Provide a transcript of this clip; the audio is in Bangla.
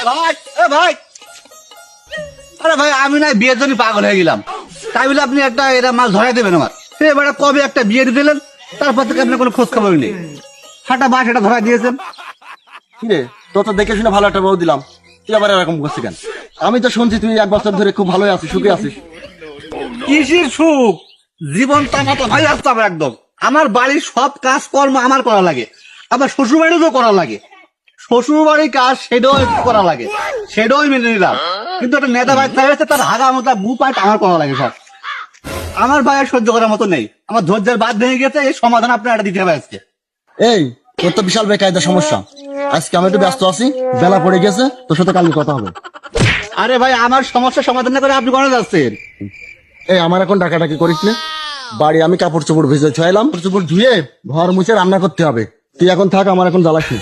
ভাই ভাই, আরে ভাই আমি না বিয়ের জন্য পাগল হয়ে গেলাম, তাই বলে আপনি একটা এরা মাছ ধরাই দেবেন আমার? এবারে কবে একটা বিয়ে দিয়ে দিলেন, তারপর থেকে আপনার কোনো খোঁজ খবর নেই। হাঁটা মাছ এটা ধরাই দিয়েছেন। কিরে, তোর তো দেখে শুনে ভালো একটা বউ দিলাম, তুই আবার এরকম করছিস কেন? আমি তো শুনছি তুই 1 বছর ধরে খুব ভালোই আছিস, সুখে আছিস। কিসের সুখ, জীবন টানাটা ভাই আসতে হবে একদম। আমার বাড়ির সব কাজ কর্ম আমার করা লাগে, আবার শ্বশুর বাড়িতেও করা লাগে। শ্বশুর বাড়ির কাজ সেটাও করা লাগে, সেটাও মেনে নিলাম। কিন্তু একটা নেতা বাচ্চা হয়েছে, তার হাগা মতো বু পাইট আমার করা লাগে সব। আমার ভাই আর সহ্য করার মতো নেই, আমার ধৈর্যের বাদ ভেঙে গেছে। এই সমাধান আপনার একটা দিতে হবে আজকে। এই, তোর তো বিশাল বেকায়দা সমস্যা। আজকে আমি একটু ব্যস্ত আছি, বেলা পড়ে গেছে, তোর সাথে কালকে কথা হবে। আরে ভাই, আমার সমস্যার সমাধান না করে আপনি কোনো যাচ্ছেন? এই, আমার এখন ডাকাডাকি করিস না। বাড়ি আমি কাপড় চোপড় ভেজে ছয়ালাম, কাপড় চোপড় ধুয়ে ঘর মুছে রান্না করতে হবে। তুই এখন থাক, আমার এখন জ্বালাস না।